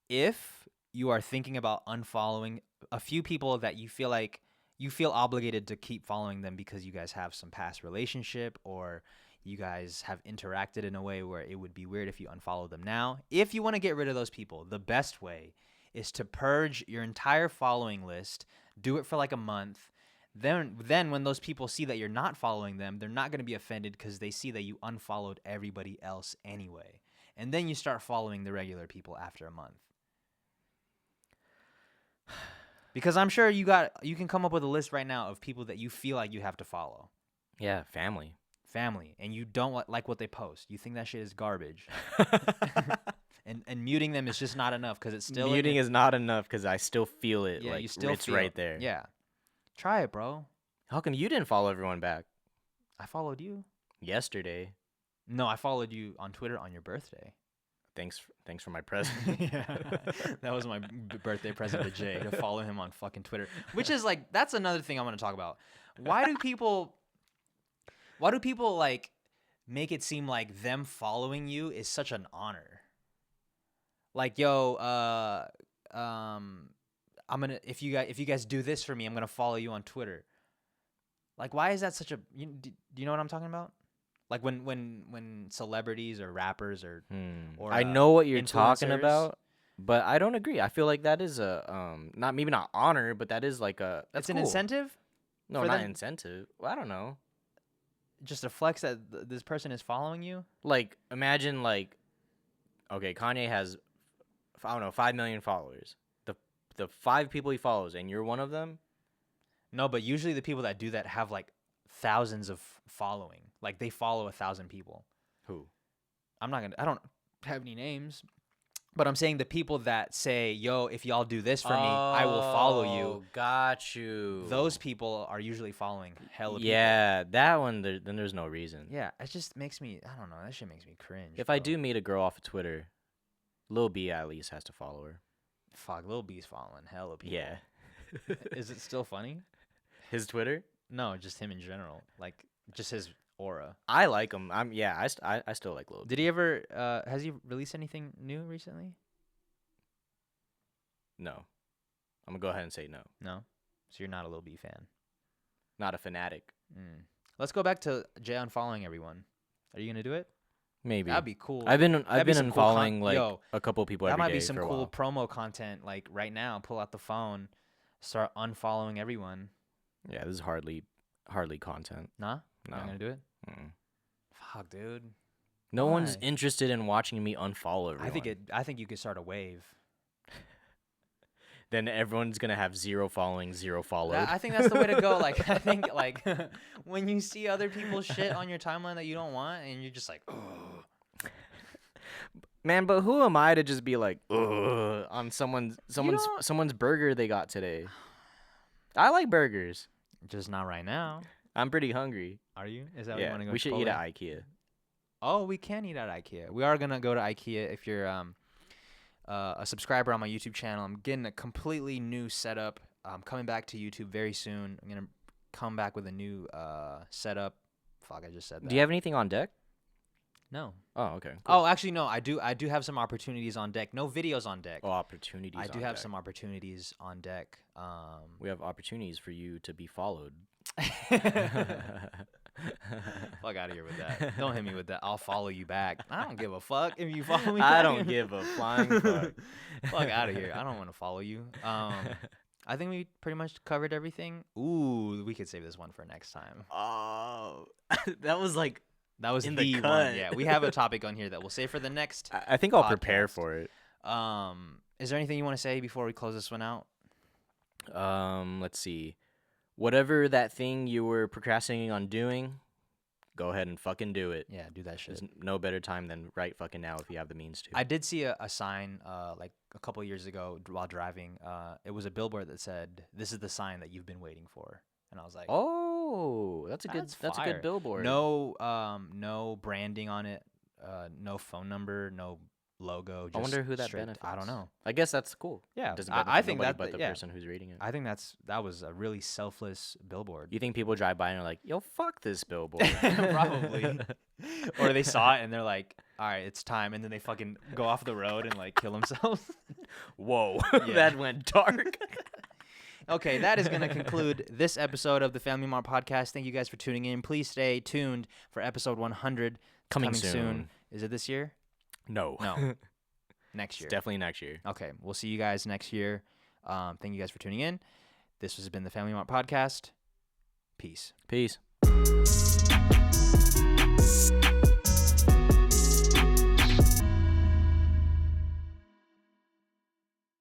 S1: If you are thinking about unfollowing a few people that you feel obligated to keep following them because you guys have some past relationship or you guys have interacted in a way where it would be weird if you unfollow them now. If you want to get rid of those people, the best way is to purge your entire following list, do it for like a month. Then when those people see that you're not following them, they're not going to be offended because they see that you unfollowed everybody else anyway. And then you start following the regular people after a month. Because I'm sure you can come up with a list right now of people that you feel like you have to follow.
S2: Yeah, family.
S1: And you don't like what they post. You think that shit is garbage. And muting them is just not enough because it's still
S2: Muting is not enough because I still feel it.
S1: yeah,
S2: like
S1: you still
S2: it's
S1: feel
S2: right
S1: it.
S2: there.
S1: Yeah, try it, bro.
S2: How come you didn't follow everyone back
S1: I followed you.
S2: yesterday?
S1: No, I followed you on Twitter on your birthday.
S2: Thanks for my present.
S1: Yeah, that was my birthday present to Jay, to follow him on fucking Twitter. Which is like, that's another thing I want to talk about. Why do people like make it seem like them following you is such an honor? Like, yo, I'm gonna if you guys do this for me, I'm gonna follow you on Twitter. Like, why is that such a? Do you know what I'm talking about? Like when celebrities or rappers or
S2: I know what you're talking
S1: influencers.
S2: about, but I don't agree. I feel like that is a not honor, but that is like a
S1: it's
S2: that's
S1: an
S2: cool.
S1: incentive.
S2: No,
S1: for
S2: not
S1: them?
S2: incentive. Well, I don't know.
S1: just a flex that this person is following you?
S2: Like, imagine like, okay, Kanye has, I don't know, 5 million followers. The 5 people he follows, and you're one of them.
S1: No, but usually the people that do that have like thousands of following. Like they follow 1,000 people.
S2: Who?
S1: I don't have any names, but I'm saying the people that say, "Yo, if y'all do this for me, I will follow you."
S2: Oh, got you.
S1: Those people are usually following hella people.
S2: Yeah, that one. Then there's no reason.
S1: Yeah, it just makes me. I don't know. That shit makes me cringe.
S2: If
S1: bro.
S2: I do meet a girl off of Twitter, Lil B at least has to follow her.
S1: fuck, Lil B's following hella people.
S2: Yeah.
S1: Is it still funny?
S2: His Twitter?
S1: No, just him in general. Like, just his aura.
S2: I like him. I still like Lil B.
S1: Did he ever? Has he released anything new recently?
S2: No. I'm gonna go ahead and say no.
S1: No. So you're not a Lil B fan.
S2: Not a fanatic.
S1: Let's go back to Jay unfollowing everyone. Are you gonna do it?
S2: Maybe.
S1: That'd be cool.
S2: I've been
S1: That'd be some cool
S2: unfollowing like
S1: Yo,
S2: a couple people
S1: that
S2: every
S1: might
S2: day
S1: be some
S2: for a
S1: cool
S2: while.
S1: promo content. Like right now, pull out the phone, start unfollowing everyone.
S2: Yeah, this is hardly content.
S1: Nah,
S2: No.
S1: not gonna do it.
S2: Mm-mm.
S1: Fuck, dude.
S2: No one's
S1: Why?
S2: interested in watching me unfollow everyone.
S1: I think you could start a wave.
S2: Then everyone's gonna have 0 following, 0 followed.
S1: I think that's the way to go. Like I think like when you see other people's shit on your timeline that you don't want, and you're just like, oh.
S2: Man, but who am I to just be like, ugh, on someone's burger they got today? I like burgers.
S1: Just not right now.
S2: I'm pretty hungry.
S1: Are you? Is that what you
S2: Yeah,
S1: want to go?
S2: we should eat at IKEA.
S1: Oh, we can eat at IKEA. We are gonna go to IKEA if you're a subscriber on my YouTube channel. I'm getting a completely new setup. I'm coming back to YouTube very soon. I'm gonna come back with a new setup. Fuck, I just said that.
S2: Do you have anything on deck?
S1: No.
S2: Oh, okay. Cool.
S1: Oh, actually, no. I do have some opportunities on deck. No videos on deck.
S2: Oh, opportunities.
S1: I do
S2: on
S1: have
S2: deck.
S1: some opportunities on deck.
S2: We have opportunities for you to be followed.
S1: Fuck out of here with that. Don't hit me with that. I'll follow you back. I don't give a fuck if you follow me.
S2: I
S1: back.
S2: don't give a flying fuck.
S1: Fuck out of here. I don't want to follow you. I think we pretty much covered everything. Ooh, we could save this one for next time.
S2: Oh, that was like
S1: That was
S2: in
S1: the
S2: the
S1: one.
S2: cut.
S1: Yeah, we have a topic on here that we'll save for the next.
S2: I think I'll prepare
S1: podcast.
S2: for it.
S1: Is there anything you want to say before we close this one out?
S2: Let's see. Whatever that thing you were procrastinating on doing, go ahead and fucking do it.
S1: Yeah, do that shit.
S2: There's no better time than right fucking now if you have the means to.
S1: I did see a sign like a couple years ago while driving. It was a billboard that said, "This is the sign that you've been waiting for," and I was like,
S2: Oh, that's a good
S1: fire.
S2: billboard.
S1: No branding on it, no phone number, no logo. Just
S2: I wonder who that
S1: straight,
S2: benefits.
S1: I don't know.
S2: I guess that's cool.
S1: Yeah,
S2: Doesn't
S1: I
S2: benefit
S1: think
S2: nobody
S1: that
S2: but the
S1: yeah.
S2: person who's reading it.
S1: I think that was a really selfless billboard.
S2: You think people drive by and are like, "Yo, fuck this billboard."
S1: Probably. Or they saw it and they're like, all right, it's time. And then they fucking go off the road and like kill themselves.
S2: Whoa,
S1: Yeah.
S2: that went dark.
S1: Okay, that is going to conclude this episode of the Family Mart Podcast. Thank you guys for tuning in. Please stay tuned for episode 100
S2: Coming soon.
S1: Is it this year?
S2: No.
S1: No. Next year.
S2: It's definitely next year.
S1: Okay, we'll see you guys next year. Thank you guys for tuning in. This has been the Family Mart Podcast. Peace.
S2: Peace.